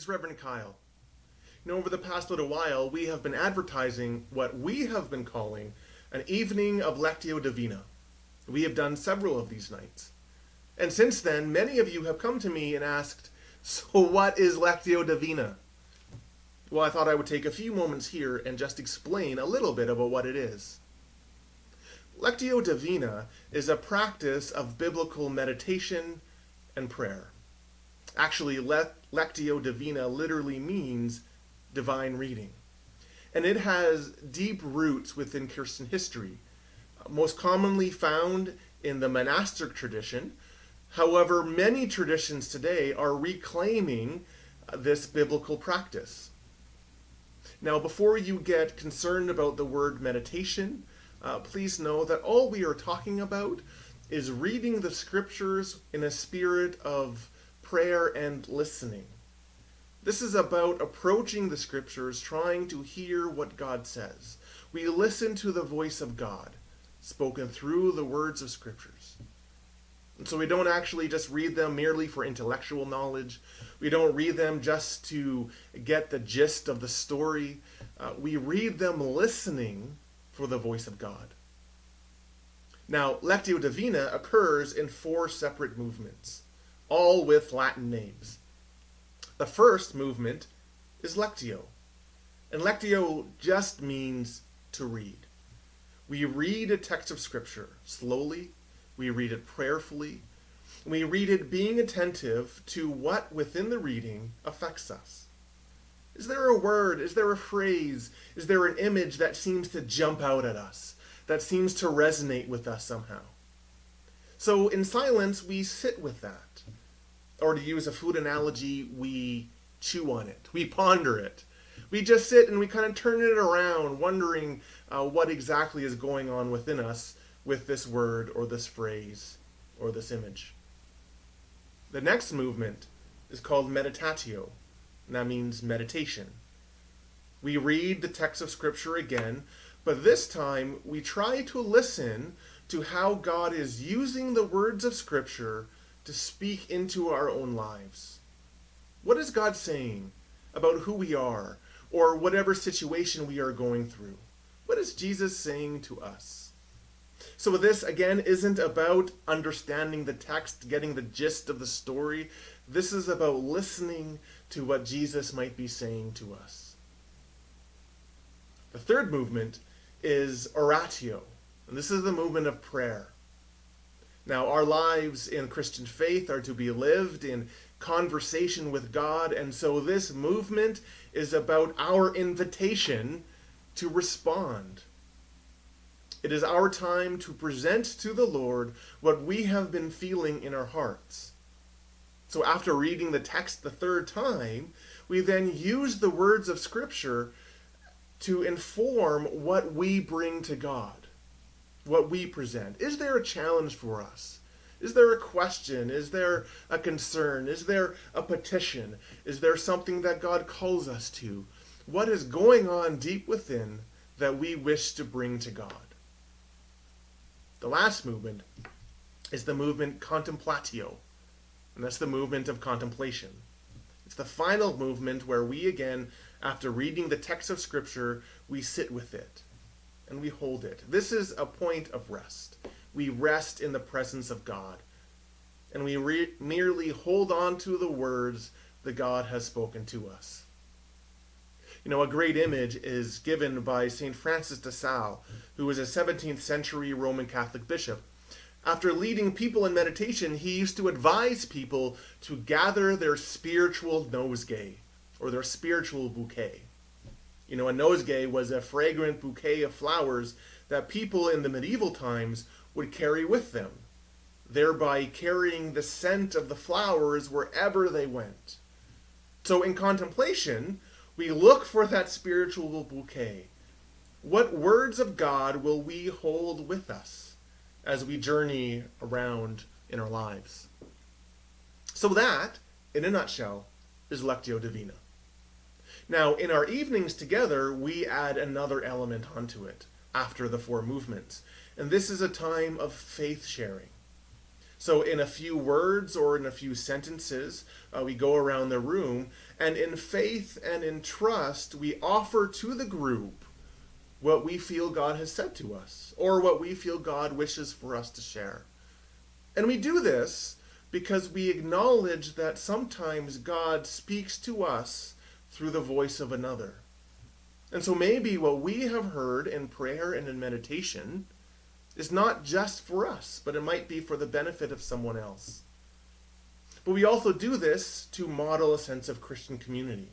It's Reverend Kyle. Over the past little while, we have been advertising what we have been calling an Evening of Lectio Divina. We have done several of these nights. And since then, many of you have come to me and asked, so what is Lectio Divina? Well, I thought I would take a few moments here and just explain a little bit about what it is. Lectio Divina is a practice of biblical meditation and prayer. Actually, Lectio Divina literally means divine reading. And it has deep roots within Christian history, most commonly found in the monastic tradition. However, many traditions today are reclaiming this biblical practice. Now, before you get concerned about the word meditation, please know that all we are talking about is reading the scriptures in a spirit of prayer and listening. This is about approaching the scriptures, trying to hear what God says. We listen to the voice of God, spoken through the words of scriptures. And so we don't actually just read them merely for intellectual knowledge. We don't read them just to get the gist of the story. We read them listening for the voice of God. Now, Lectio Divina occurs in 4 separate movements, all with Latin names. The first movement is Lectio, and Lectio just means to read. We read a text of Scripture slowly, we read it prayerfully, we read it being attentive to what within the reading affects us. Is there a word, is there a phrase, is there an image that seems to jump out at us, that seems to resonate with us somehow? So in silence, we sit with that. Or to use a food analogy, we chew on it, we ponder it. We just sit and we kind of turn it around, wondering what exactly is going on within us with this word or this phrase or this image. The next movement is called meditatio, and that means meditation. We read the text of Scripture again, but this time we try to listen to how God is using the words of Scripture to speak into our own lives. What is God saying about who we are or whatever situation we are going through? What is Jesus saying to us? So this, again, isn't about understanding the text, getting the gist of the story. This is about listening to what Jesus might be saying to us. The third movement is oratio, and this is the movement of prayer. Now, our lives in Christian faith are to be lived in conversation with God, and so this movement is about our invitation to respond. It is our time to present to the Lord what we have been feeling in our hearts. So after reading the text the third time, we then use the words of Scripture to inform what we bring to God. What we present. Is there a challenge for us? Is there a question? Is there a concern? Is there a petition? Is there something that God calls us to? What is going on deep within that we wish to bring to God? The last movement is the movement contemplatio, and that's the movement of contemplation. It's the final movement where we again, after reading the text of Scripture, we sit with it. And we hold it. This is a point of rest. We rest in the presence of God. And we merely hold on to the words that God has spoken to us. A great image is given by St. Francis de Sales, who was a 17th century Roman Catholic bishop. After leading people in meditation, he used to advise people to gather their spiritual nosegay, or their spiritual bouquet. A nosegay was a fragrant bouquet of flowers that people in the medieval times would carry with them, thereby carrying the scent of the flowers wherever they went. So in contemplation, we look for that spiritual bouquet. What words of God will we hold with us as we journey around in our lives? So that, in a nutshell, is Lectio Divina. Now, in our evenings together, we add another element onto it after the 4 movements. And this is a time of faith sharing. So, in a few words or in a few sentences, we go around the room, and in faith and in trust, we offer to the group what we feel God has said to us, or what we feel God wishes for us to share. And we do this because we acknowledge that sometimes God speaks to us through the voice of another. And so maybe what we have heard in prayer and in meditation is not just for us, but it might be for the benefit of someone else. But we also do this to model a sense of Christian community,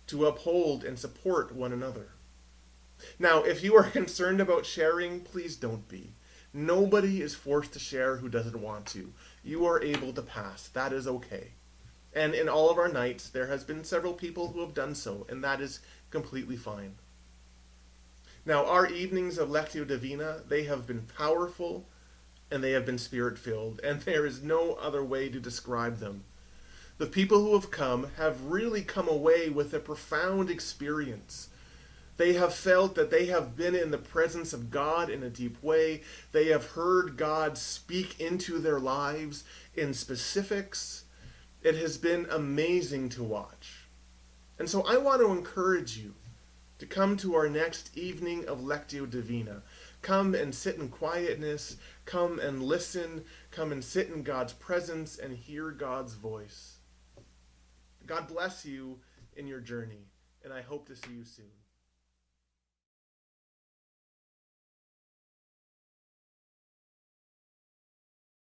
to uphold and support one another. Now, if you are concerned about sharing, please don't be. Nobody is forced to share who doesn't want to. You are able to pass. That is okay. And in all of our nights, there has been several people who have done so, and that is completely fine. Now, our evenings of Lectio Divina, they have been powerful, and they have been spirit-filled, and there is no other way to describe them. The people who have really come away with a profound experience. They have felt that they have been in the presence of God in a deep way. They have heard God speak into their lives in specifics. It has been amazing to watch. And so I want to encourage you to come to our next evening of Lectio Divina. Come and sit in quietness. Come and listen. Come and sit in God's presence and hear God's voice. God bless you in your journey, and I hope to see you soon.